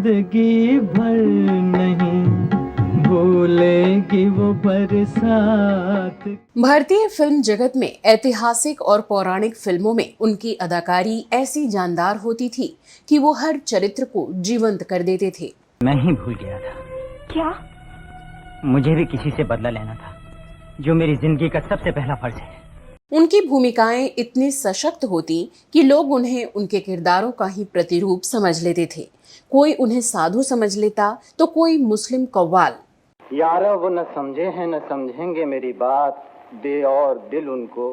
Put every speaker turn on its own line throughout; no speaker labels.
जिंदगी भर नहीं भूलेगी वो बरसात।
भारतीय फिल्म जगत में ऐतिहासिक और पौराणिक फिल्मों में उनकी अदाकारी ऐसी जानदार होती थी कि वो हर चरित्र को जीवंत कर देते थे।
मैं ही भूल गया था।
क्या?
मुझे भी किसी से बदला लेना था, जो मेरी जिंदगी का सबसे पहला फर्ज है।
उनकी भूमिकाएं इतनी सशक्त होती कि लोग उन्हें उनके किरदारों का ही प्रतिरूप समझ लेते थे। कोई उन्हें साधु समझ लेता तो कोई मुस्लिम कव्वाल।
यारा वो न समझे हैं न समझेंगे मेरी बात, दे और दिल उनको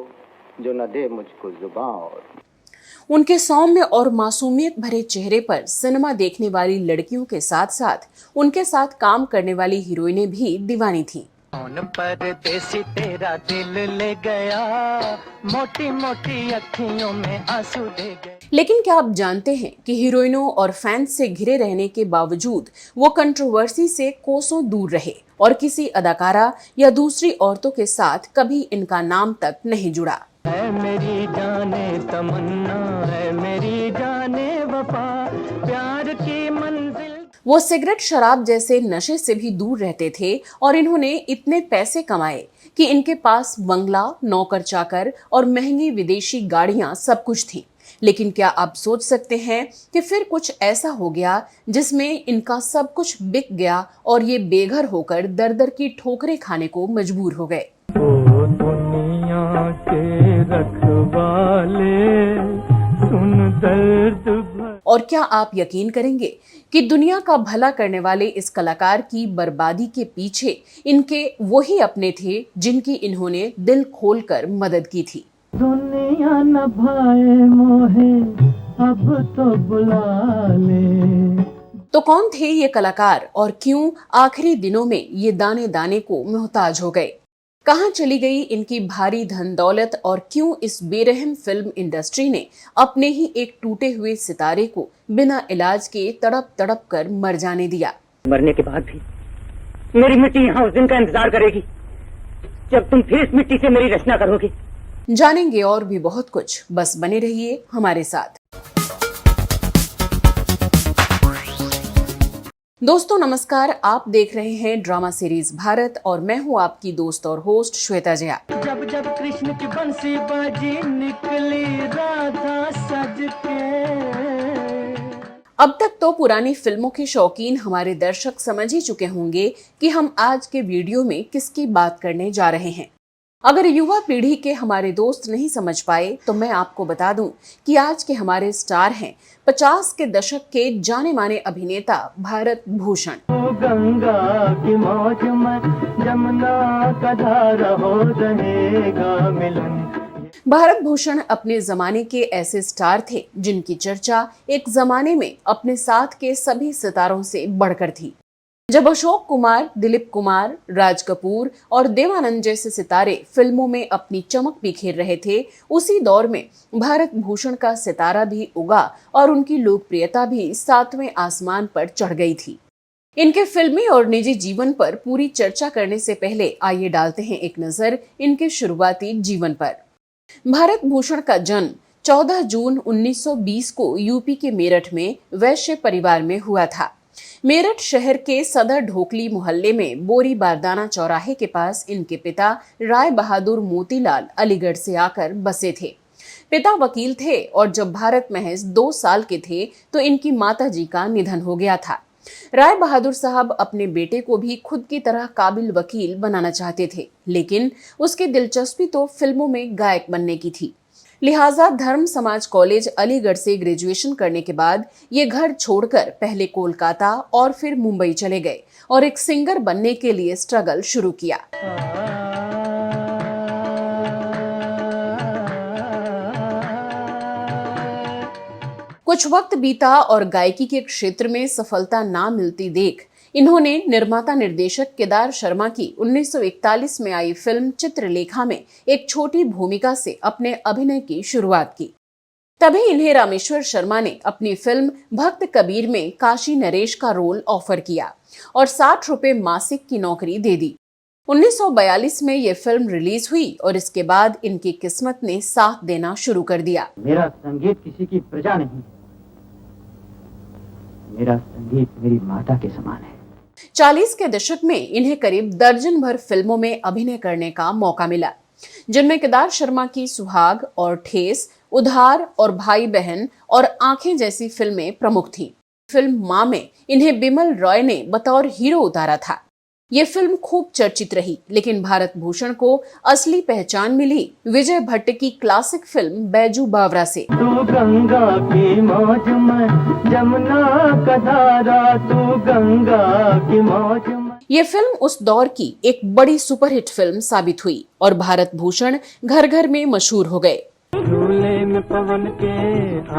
जो न दे मुझको जुबां। और
उनके सौम्य और मासूमियत भरे चेहरे पर सिनेमा देखने वाली लड़कियों के साथ साथ उनके साथ काम करने वाली हीरोइनें भी दीवानी थीं।
कौन परदेसी तेरा दिल ले गया, मोटी मोटी अखियों में आंसू दे गए।
लेकिन क्या आप जानते हैं कि हीरोइनों और फैंस से घिरे रहने के बावजूद वो कंट्रोवर्सी से कोसों दूर रहे और किसी अदाकारा या दूसरी औरतों के साथ कभी इनका नाम तक नहीं जुड़ा।
है मेरी जाने तमन्ना, है मेरी जाने वफा, प्यार की मंजिल।
वो सिगरेट शराब जैसे नशे से भी दूर रहते थे और इन्होंने इतने पैसे कमाए कि इनके पास बंगला, नौकर चाकर और महंगी विदेशी गाड़ियां सब कुछ थी। लेकिन क्या आप सोच सकते हैं कि फिर कुछ ऐसा हो गया जिसमें इनका सब कुछ बिक गया और ये बेघर होकर दर दर की ठोकरें खाने को मजबूर हो गए।
ओ दुनिया के रखवाले सुन दर्द भर।
और क्या आप यकीन करेंगे कि दुनिया का भला करने वाले इस कलाकार की बर्बादी के पीछे इनके वही अपने थे जिनकी इन्होंने दिल खोलकर मदद की थी।
दुनिया न भाए मोहे अब तो बुला ले।
तो कौन थे ये कलाकार और क्यों आखिरी दिनों में ये दाने दाने को मोहताज हो गए? कहां चली गई इनकी भारी धन दौलत और क्यों इस बेरहम फिल्म इंडस्ट्री ने अपने ही एक टूटे हुए सितारे को बिना इलाज के तड़प तड़प कर मर जाने दिया?
मरने के बाद भी मेरी मिट्टी यहाँ उस दिन का इंतजार करेगी जब तुम फिर इस मिट्टी से मेरी रचना करोगे।
जानेंगे और भी बहुत कुछ, बस बने रहिए हमारे साथ। दोस्तों नमस्कार, आप देख रहे हैं ड्रामा सीरीज भारत और मैं हूं आपकी दोस्त और होस्ट श्वेता जया।
जब जब कृष्ण की बंसी बाजी निकली राधा सज के।
अब तक तो पुरानी फिल्मों के शौकीन हमारे दर्शक समझ ही चुके होंगे कि हम आज के वीडियो में किसकी बात करने जा रहे हैं। अगर युवा पीढ़ी के हमारे दोस्त नहीं समझ पाए तो मैं आपको बता दूं कि आज के हमारे स्टार हैं 50 के दशक के जाने माने अभिनेता भारत भूषण।
गंगा की मौज में जमुना का धारा हो रहेगा मिलन।
भारत भूषण अपने जमाने के ऐसे स्टार थे जिनकी चर्चा एक जमाने में अपने साथ के सभी सितारों से बढ़कर थी। जब अशोक कुमार, दिलीप कुमार, राज कपूर और देवानंद जैसे सितारे फिल्मों में अपनी चमक बिखेर रहे थे, उसी दौर में भारत भूषण का सितारा भी उगा और उनकी लोकप्रियता भी 7वें आसमान पर चढ़ गई थी। इनके फिल्मी और निजी जीवन पर पूरी चर्चा करने से पहले आइए डालते हैं एक नजर इनके शुरुआती जीवन पर। भारत भूषण का जन्म 14 जून 1920 को यूपी के मेरठ में वैश्य परिवार में हुआ था। मेरठ शहर के सदर ढोकली मोहल्ले में बोरी बारदाना चौराहे के पास इनके पिता राय बहादुर मोतीलाल अलीगढ़ से आकर बसे थे। पिता वकील थे और जब भारत महज 2 साल के थे तो इनकी माताजी का निधन हो गया था। राय बहादुर साहब अपने बेटे को भी खुद की तरह काबिल वकील बनाना चाहते थे, लेकिन उसकी दिलचस्पी तो फिल्मों में गायक बनने की थी। लिहाजा धर्म समाज कॉलेज अलीगढ़ से ग्रेजुएशन करने के बाद ये घर छोड़कर पहले कोलकाता और फिर मुंबई चले गए और एक सिंगर बनने के लिए स्ट्रगल शुरू किया। कुछ वक्त बीता और गायकी के क्षेत्र में सफलता ना मिलती देख इन्होंने निर्माता निर्देशक केदार शर्मा की 1941 में आई फिल्म चित्रलेखा में एक छोटी भूमिका से अपने अभिनय की शुरुआत की। तभी इन्हें रामेश्वर शर्मा ने अपनी फिल्म भक्त कबीर में काशी नरेश का रोल ऑफर किया और 60 रुपए मासिक की नौकरी दे दी। 1942 में ये फिल्म रिलीज हुई और इसके बाद इनकी किस्मत ने साथ देना शुरू कर दिया।
मेरा संगीत किसी की प्रजा नहीं,
मेरा संगीत मेरी माता के समान है।
40 के दशक में इन्हें करीब दर्जन भर फिल्मों में अभिनय करने का मौका मिला, जिनमें केदार शर्मा की सुहाग और ठेस, उधार और भाई बहन और आंखें जैसी फिल्में प्रमुख थीं। फिल्म मां में इन्हें बिमल रॉय ने बतौर हीरो उतारा था। ये फिल्म खूब चर्चित रही, लेकिन भारत भूषण को असली पहचान मिली विजय भट्ट की क्लासिक फिल्म बैजू बावरा से।
तू गंगा की मौज में, जमुना का धारा, तू गंगा की मौज में।
ये फिल्म उस दौर की एक बड़ी सुपरहिट फिल्म साबित हुई और भारत भूषण घर घर में मशहूर हो गए।
झूले में पवन के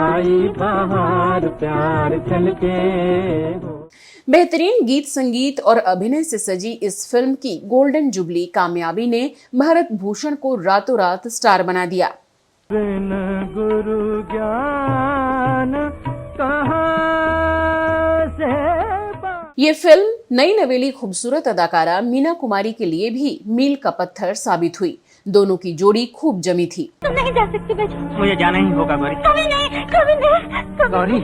आई बहार, प्यार छलके।
बेहतरीन गीत संगीत और अभिनय से सजी इस फिल्म की गोल्डन जुबली कामयाबी ने भारत भूषण को रातों रात स्टार बना दिया।
गुरु ज्ञान कहाँ से।
ये फिल्म नई नवेली खूबसूरत अदाकारा मीना कुमारी के लिए भी मील का पत्थर साबित हुई। दोनों की जोड़ी खूब जमी थी।
तुम नहीं जा सकती बैजू।
मुझे जाना ही होगा गौरी।
कभी नहीं
गौरी,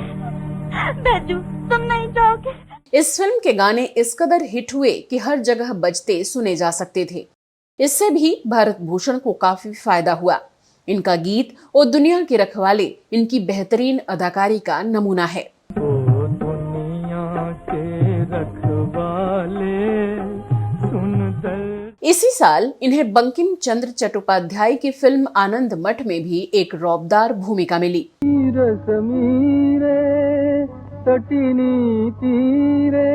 बैजू तुम नहीं जाओगे।
इस फिल्म के गाने इस कदर हिट हुए कि हर जगह बजते सुने जा सकते थे। इससे भी भारत भूषण को काफी फायदा हुआ। इनका गीत ओ दुनिया के रखवाले इनकी बेहतरीन अदाकारी का नमूना है।
ओ दुनिया के रखवाले सुन दर्द।
इसी साल इन्हें बंकिम चंद्र चट्टोपाध्याय की फिल्म आनंद मठ में भी एक रौबदार भूमिका मिली।
समीरे तटिनी तीरे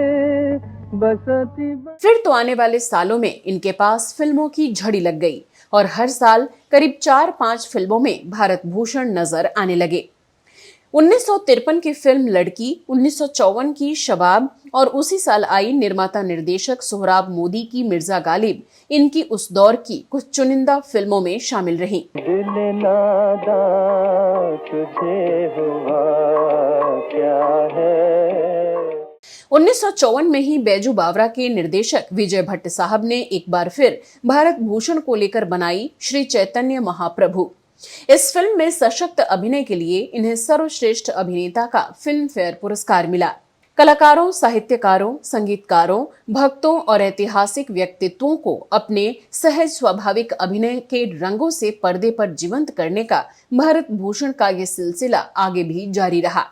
बसती।
फिर तो आने वाले सालों में इनके पास फिल्मों की झड़ी लग गई और हर साल करीब 4-5 फिल्मों में भारत भूषण नजर आने लगे। 1953 की फिल्म लड़की, 1954 की शबाब और उसी साल आई निर्माता निर्देशक सोहराब मोदी की मिर्जा गालिब इनकी उस दौर की कुछ चुनिंदा फिल्मों में शामिल रहीं।
दिल नादा तुझे हुआ क्या है।
1954 में ही बैजू बावरा के निर्देशक विजय भट्ट साहब ने एक बार फिर भारत भूषण को लेकर बनाई श्री चैतन्य महाप्रभु। इस फिल्म में सशक्त अभिनय के लिए इन्हें सर्वश्रेष्ठ अभिनेता का फिल्म फेयर पुरस्कार मिला। कलाकारों, साहित्यकारों, संगीतकारों, भक्तों और ऐतिहासिक व्यक्तित्वों को अपने सहज स्वाभाविक अभिनय के रंगों से पर्दे पर जीवंत करने का भारत भूषण का ये सिलसिला आगे भी जारी रहा।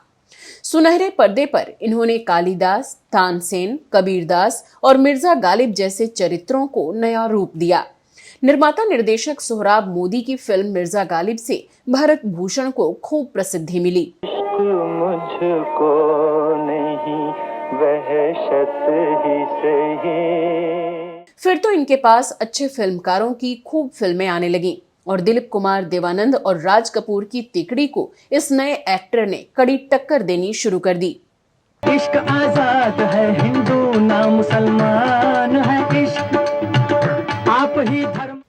सुनहरे पर्दे पर इन्होंने कालिदास, तानसेन, कबीरदास और मिर्जा गालिब जैसे चरित्रों को नया रूप दिया। निर्माता निर्देशक सोहराब मोदी की फिल्म मिर्जा गालिब से भारत भूषण को खूब प्रसिद्धि मिली।
मुझको नहीं वहशत ही सही।
फिर तो इनके पास अच्छे फिल्मकारों की खूब फिल्में आने लगीं और दिलीप कुमार, देवानंद और राज कपूर की तिकड़ी को इस नए एक्टर ने कड़ी टक्कर देनी शुरू कर दी।
इश्क आजाद है, हिंदू ना मुसलमान है, इश्क आप ही धर्म।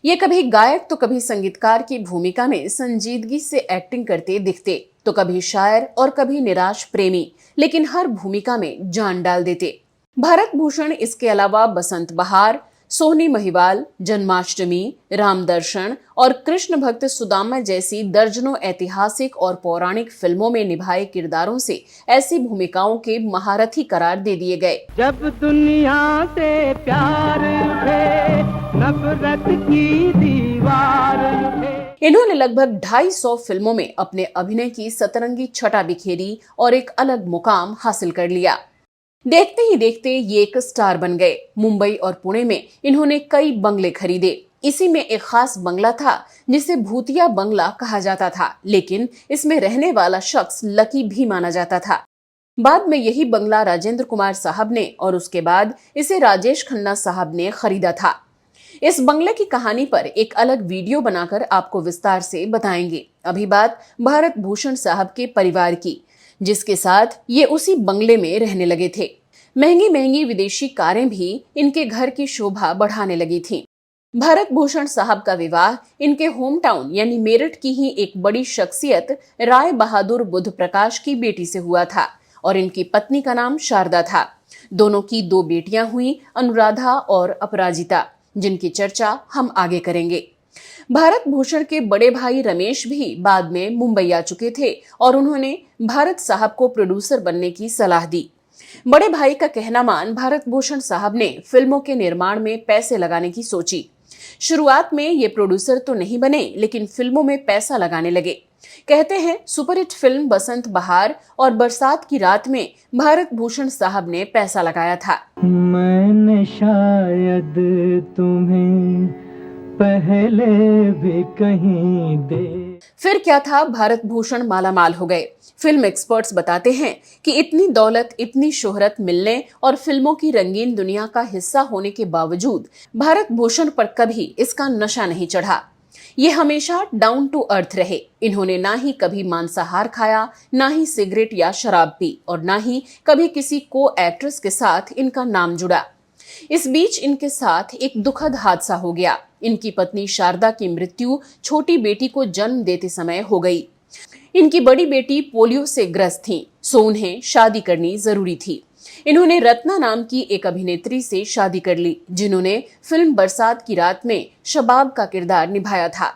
ये कभी गायक तो कभी संगीतकार की भूमिका में संजीदगी से एक्टिंग करते दिखते, तो कभी शायर और कभी निराश प्रेमी, लेकिन हर भूमिका में जान डाल देते। भारत भूषण इसके अलावा बसंत बहार, सोहनी महिवाल, जन्माष्टमी, रामदर्शन और कृष्ण भक्त सुदामा जैसी दर्जनों ऐतिहासिक और पौराणिक फिल्मों में निभाए किरदारों से ऐसी भूमिकाओं के महारथी करार दे दिए गए।
जब दुनिया से प्यार उठे, नफरत की दीवार उठे।
इन्होंने लगभग 250 फिल्मों में अपने अभिनय की सतरंगी छटा बिखेरी और एक अलग मुकाम हासिल कर लिया। देखते ही देखते ये एक स्टार बन गए। मुंबई और पुणे में इन्होंने कई बंगले खरीदे। इसी में एक खास बंगला था जिसे भूतिया बंगला कहा जाता था, लेकिन इसमें रहने वाला शख्स लकी भी माना जाता था। बाद में यही बंगला राजेंद्र कुमार साहब ने और उसके बाद इसे राजेश खन्ना साहब ने खरीदा था। इस बंगले की कहानी पर एक अलग वीडियो बनाकर आपको विस्तार से बताएंगे। अभी बात भारत भूषण साहब के परिवार की, जिसके साथ ये उसी बंगले में रहने लगे थे। महंगी महंगी विदेशी कारें भी इनके घर की शोभा बढ़ाने लगी थीं। भारत भूषण साहब का विवाह इनके होम टाउन यानी मेरठ की ही एक बड़ी शख्सियत राय बहादुर बुद्ध प्रकाश की बेटी से हुआ था और इनकी पत्नी का नाम शारदा था। दोनों की 2 बेटियां हुई, अनुराधा और अपराजिता, जिनकी चर्चा हम आगे करेंगे। भारत भूषण के बड़े भाई रमेश भी बाद में मुंबई आ चुके थे और उन्होंने भारत साहब को प्रोड्यूसर बनने की सलाह दी। बड़े भाई का कहना मान भारत भूषण साहब ने फिल्मों के निर्माण में पैसे लगाने की सोची। शुरुआत में ये प्रोड्यूसर तो नहीं बने, लेकिन फिल्मों में पैसा लगाने लगे। कहते हैं सुपरहिट फिल्म बसंत बहार और बरसात की रात में भारत भूषण साहब ने पैसा लगाया था।
मैंने शायद तुम्हें पहले भी कहीं दे।
फिर क्या था, भारत भूषण मालामाल हो गए। फिल्म एक्सपर्ट्स बताते हैं कि इतनी दौलत, इतनी शोहरत मिलने और फिल्मों की रंगीन दुनिया का हिस्सा होने के बावजूद भारत भूषण पर कभी इसका नशा नहीं चढ़ा। ये हमेशा डाउन टू अर्थ रहे। इन्होंने ना ही कभी मांसाहार खाया, ना ही सिगरेट या शराब पी और ना ही कभी किसी को एक्ट्रेस के साथ इनका नाम जुड़ा। इस बीच इनके साथ एक दुखद हादसा हो गया। इनकी पत्नी शारदा की मृत्यु छोटी बेटी को जन्म देते समय हो गई। इनकी बड़ी बेटी पोलियो से ग्रस्त थी, सो उन्हें शादी करनी जरूरी थी। इन्होंने रत्ना नाम की एक अभिनेत्री से शादी कर ली, जिन्होंने फिल्म बरसात की रात में शबाब का किरदार निभाया था।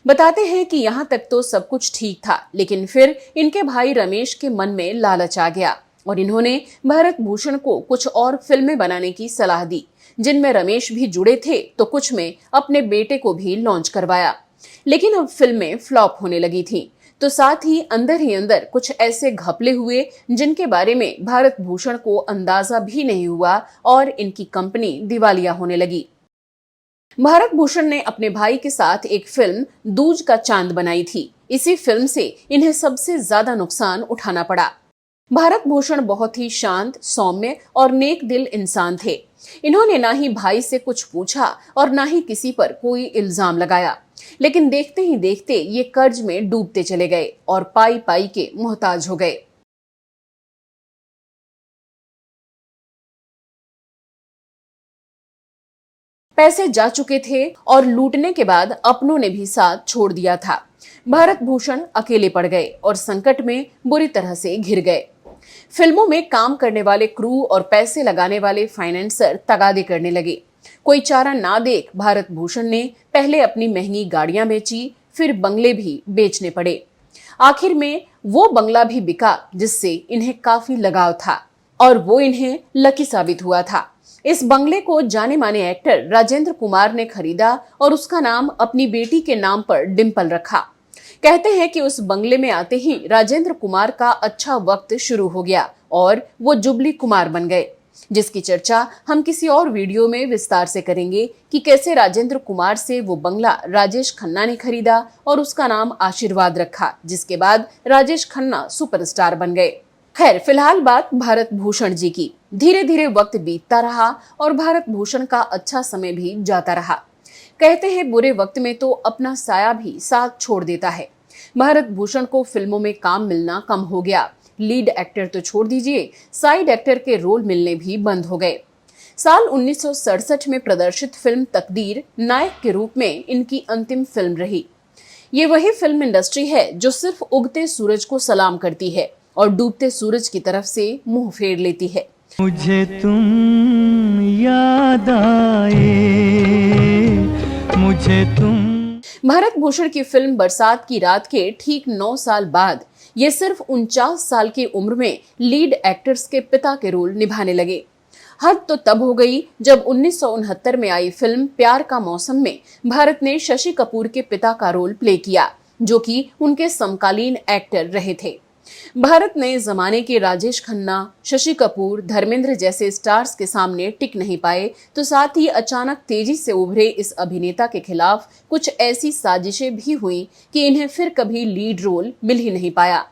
बताते हैं कि यहाँ तक तो सब कुछ ठीक था, लेकिन फिर इनके भाई रमेश के मन में लालच आ गया और इन्होंने भारत भूषण को कुछ और फिल्में बनाने की सलाह दी, जिनमें रमेश भी जुड़े थे, तो कुछ में अपने बेटे को भी लॉन्च करवाया। लेकिन अब फिल्में फ्लॉप होने लगी थी, तो साथ ही अंदर कुछ ऐसे घपले हुए जिनके बारे में भारत भूषण को अंदाजा भी नहीं हुआ और इनकी कंपनी दिवालिया होने लगी। भारत भूषण ने अपने भाई के साथ एक फिल्म दूज का चांद बनाई थी। इसी फिल्म से इन्हें सबसे ज्यादा नुकसान उठाना पड़ा। भारत भूषण बहुत ही शांत, सौम्य और नेक दिल इंसान थे। इन्होंने ना ही भाई से कुछ पूछा और ना ही किसी पर कोई इल्जाम लगाया, लेकिन देखते ही देखते ये कर्ज में डूबते चले गए और पाई पाई के मोहताज हो गए। पैसे जा चुके थे और लूटने के बाद अपनों ने भी साथ छोड़ दिया था। भारत भूषण अकेले पड़ गए और संकट में बुरी तरह से घिर गए। फिल्मों में काम करने वाले क्रू और पैसे लगाने वाले फाइनेंसर तगादे करने लगे। कोई चारा ना देख भारत भूषण ने पहले अपनी महंगी गाड़ियां बेची, फिर बंगले भी बेचने पड़े। आखिर में वो बंगला भी बिका जिससे इन्हें काफी लगाव था और वो इन्हें लकी साबित हुआ था। इस बंगले को जाने माने एक्टर राजेंद्र कुमार ने खरीदा और उसका नाम अपनी बेटी के नाम पर डिम्पल रखा। कहते हैं कि उस बंगले में आते ही राजेंद्र कुमार का अच्छा वक्त शुरू हो गया और वो जुबली कुमार बन गए, जिसकी चर्चा हम किसी और वीडियो में विस्तार से करेंगे कि कैसे राजेंद्र कुमार से वो बंगला राजेश खन्ना ने खरीदा और उसका नाम आशीर्वाद रखा, जिसके बाद राजेश खन्ना सुपरस्टार बन गए। खैर, फिलहाल बात भारत भूषण जी की। धीरे धीरे वक्त बीतता रहा और भारत भूषण का अच्छा समय भी जाता रहा। कहते हैं बुरे वक्त में तो अपना साया भी साथ छोड़ देता है। भारत भूषण को फिल्मों में काम मिलना कम हो गया। लीड एक्टर तो छोड़ दीजिए, साइड एक्टर के रोल मिलने भी बंद हो गए। साल 1967 में प्रदर्शित फिल्म तकदीर नायक के रूप में इनकी अंतिम फिल्म रही। ये वही फिल्म इंडस्ट्री है जो सिर्फ उगते सूरज को सलाम करती है और डूबते सूरज की तरफ से मुंह फेर लेती है।
मुझे तुम याद आए, मुझे तुम।
भारत भूषण की फिल्म बरसात की रात के ठीक 9 साल बाद ये सिर्फ 49 साल की उम्र में लीड एक्टर्स के पिता के रोल निभाने लगे। हद तो तब हो गई जब 1969 में आई फिल्म प्यार का मौसम में भारत ने शशि कपूर के पिता का रोल प्ले किया, जो कि उनके समकालीन एक्टर रहे थे। भारत ने जमाने के राजेश खन्ना, शशि कपूर, धर्मेंद्र जैसे स्टार्स के सामने टिक नहीं पाए, तो साथ ही अचानक तेजी से उभरे इस अभिनेता के खिलाफ कुछ ऐसी साजिशें भी हुई कि इन्हें फिर कभी लीड रोल मिल ही नहीं पाया।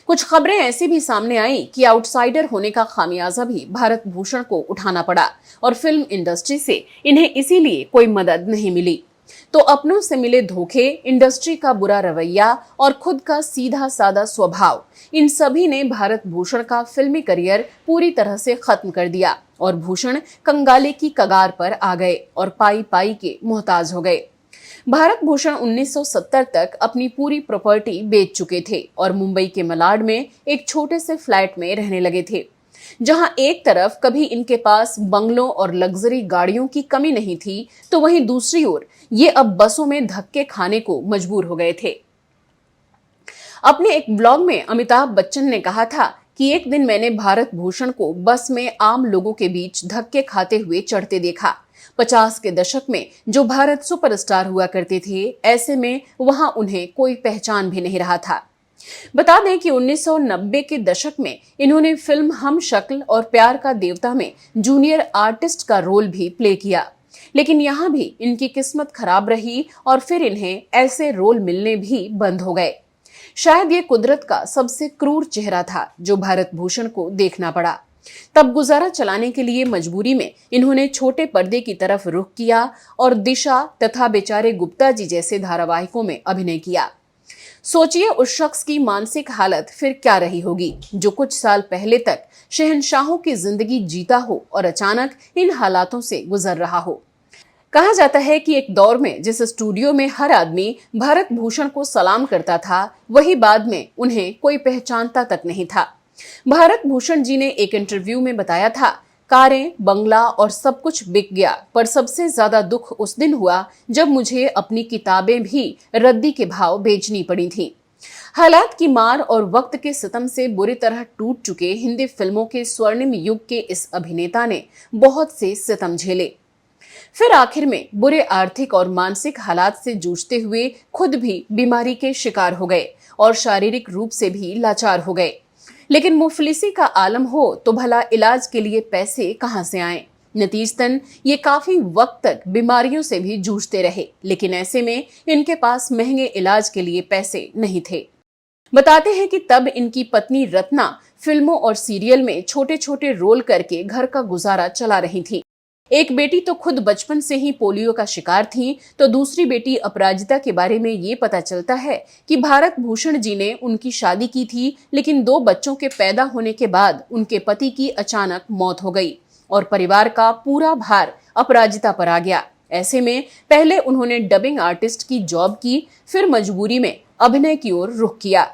कुछ खबरें ऐसी भी सामने आई कि आउटसाइडर होने का खामियाजा भी भारत भूषण को उठाना पड़ा और फिल्म इंडस्ट्री से इन्हें इसीलिए कोई मदद नहीं मिली। तो अपनों से मिले धोखे, इंडस्ट्री का बुरा रवैया और खुद का सीधा सादा स्वभाव, इन सभी ने भारत भूषण का फिल्मी करियर पूरी तरह से खत्म कर दिया और भूषण कंगाले की कगार पर आ गए और पाई पाई के मोहताज हो गए। भारत भूषण 1970 तक अपनी पूरी प्रॉपर्टी बेच चुके थे और मुंबई के मलाड में एक छोटे से फ्लैट में रहने लगे थे। जहां एक तरफ कभी इनके पास बंगलों और लग्जरी गाड़ियों की कमी नहीं थी, तो वहीं दूसरी ओर ये अब बसों में धक्के खाने को मजबूर हो गए थे। अपने एक ब्लॉग में अमिताभ बच्चन ने कहा था कि एक दिन मैंने भारत भूषण को बस में आम लोगों के बीच धक्के खाते हुए चढ़ते देखा। 50 के दशक में जो भारत सुपरस्टार हुआ करते थे, ऐसे में वहां उन्हें कोई पहचान भी नहीं रहा था। बता दें कि 1990 के दशक में इन्होंने फिल्म हम शक्ल और प्यार का देवता में जूनियर आर्टिस्ट का रोल भी प्ले किया, लेकिन यहां भी इनकी किस्मत खराब रही और फिर इन्हें ऐसे रोल मिलने भी बंद हो गए। शायद ये कुदरत का सबसे क्रूर चेहरा था जो भारत भूषण को देखना पड़ा। तब गुजारा चलाने के लिए मजबूरी में इन्होंने छोटे पर्दे की तरफ रुख किया और दिशा तथा बेचारे गुप्ता जी जैसे धारावाहिकों में अभिनय किया। सोचिए उस शख्स की मानसिक हालत फिर क्या रही होगी जो कुछ साल पहले तक शहंशाहों की जिंदगी जीता हो और अचानक इन हालातों से गुजर रहा हो। कहा जाता है कि एक दौर में जिस स्टूडियो में हर आदमी भारत भूषण को सलाम करता था, वही बाद में उन्हें कोई पहचानता तक नहीं था। भारत भूषण जी ने एक इंटरव्यू में बताया था, कारें, बंगला और सब कुछ बिक गया, पर सबसे ज्यादा दुख उस दिन हुआ जब मुझे अपनी किताबें भी रद्दी के भाव बेचनी पड़ी थी। हालात की मार और वक्त के सितम से बुरी तरह टूट चुके हिंदी फिल्मों के स्वर्णिम युग के इस अभिनेता ने बहुत से सितम झेले। फिर आखिर में बुरे आर्थिक और मानसिक हालात से जूझते हुए खुद भी बीमारी के शिकार हो गए और शारीरिक रूप से भी लाचार हो गए। लेकिन मुफलिसी का आलम हो तो भला इलाज के लिए पैसे कहां से आएं? नतीजतन ये काफी वक्त तक बीमारियों से भी जूझते रहे, लेकिन ऐसे में इनके पास महंगे इलाज के लिए पैसे नहीं थे। बताते हैं कि तब इनकी पत्नी रत्ना फिल्मों और सीरियल में छोटे छोटे रोल करके घर का गुजारा चला रही थी। एक बेटी तो खुद बचपन से ही पोलियो का शिकार थी, तो दूसरी बेटी अपराजिता के बारे में ये पता चलता है कि भारत भूषण जी ने उनकी शादी की थी, लेकिन 2 बच्चों के पैदा होने के बाद उनके पति की अचानक मौत हो गई और परिवार का पूरा भार अपराजिता पर आ गया। ऐसे में पहले उन्होंने डबिंग आर्टिस्ट की जॉब की, फिर मजबूरी में अभिनय की ओर रुख किया।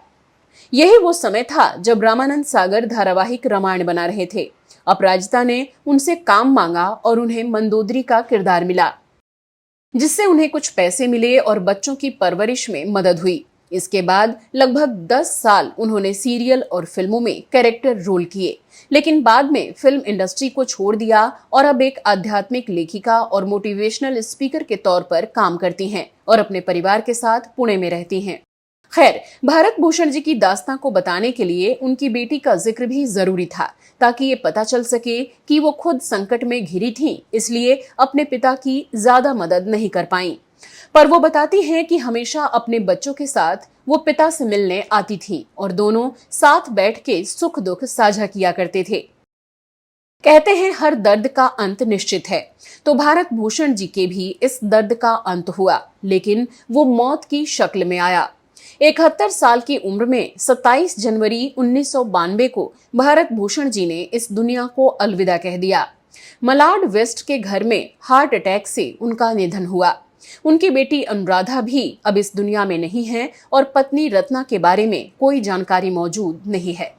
यही वो समय था जब रामानंद सागर धारावाहिक रामायण बना रहे थे। अपराजिता ने उनसे काम मांगा और उन्हें मंदोदरी का किरदार मिला, जिससे उन्हें कुछ पैसे मिले और बच्चों की परवरिश में मदद हुई। इसके बाद लगभग 10 साल उन्होंने सीरियल और फिल्मों में कैरेक्टर रोल किए, लेकिन बाद में फिल्म इंडस्ट्री को छोड़ दिया और अब एक आध्यात्मिक लेखिका और मोटिवेशनल स्पीकर के तौर पर काम करती हैं और अपने परिवार के साथ पुणे में रहती हैं। खैर, भारत भूषण जी की दास्तां को बताने के लिए उनकी बेटी का जिक्र भी जरूरी था, ताकि ये पता चल सके कि वो खुद संकट में घिरी थीं, इसलिए अपने पिता की ज्यादा मदद नहीं कर पाईं। पर वो बताती हैं कि हमेशा अपने बच्चों के साथ वो पिता से मिलने आती थीं और दोनों साथ बैठ के सुख दुख साझा किया करते थे। कहते हैं हर दर्द का अंत निश्चित है, तो भारत भूषण जी के भी इस दर्द का अंत हुआ, लेकिन वो मौत की शक्ल में आया। 71 साल की उम्र में 27 जनवरी 1992 को भारत भूषण जी ने इस दुनिया को अलविदा कह दिया। मलाड वेस्ट के घर में हार्ट अटैक से उनका निधन हुआ। उनकी बेटी अनुराधा भी अब इस दुनिया में नहीं है और पत्नी रत्ना के बारे में कोई जानकारी मौजूद नहीं है।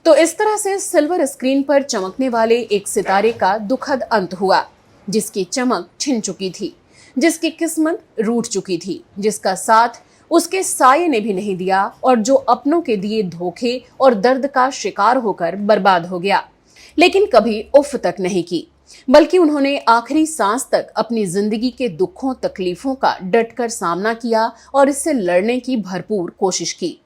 तो इस तरह से सिल्वर स्क्रीन पर चमकने वाले एक सितारे का दुखद अंत हुआ, जिसकी चमक छिन चुकी थी, जिसकी किस्मत रूठ चुकी थी, जिसका साथ उसके साये ने भी नहीं दिया और जो अपनों के दिए धोखे और दर्द का शिकार होकर बर्बाद हो गया, लेकिन कभी उफ तक नहीं की, बल्कि उन्होंने आखिरी सांस तक अपनी जिंदगी के दुखों तकलीफों का डटकर सामना किया और इससे लड़ने की भरपूर कोशिश की।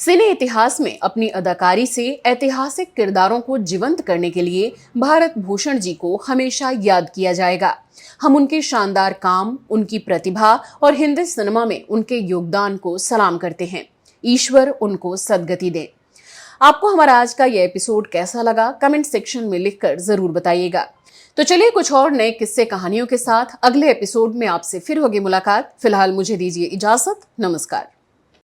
सिने इतिहास में अपनी अदाकारी से ऐतिहासिक किरदारों को जीवंत करने के लिए भारत भूषण जी को हमेशा याद किया जाएगा। हम उनके शानदार काम, उनकी प्रतिभा और हिंदी सिनेमा में उनके योगदान को सलाम करते हैं। ईश्वर उनको सद्गति दे। आपको हमारा आज का यह एपिसोड कैसा लगा, कमेंट सेक्शन में लिखकर जरूर बताइएगा। तो चलिए कुछ और नए किस्से कहानियों के साथ अगले एपिसोड में आपसे फिर होगी मुलाकात। फिलहाल मुझे दीजिए इजाजत। नमस्कार।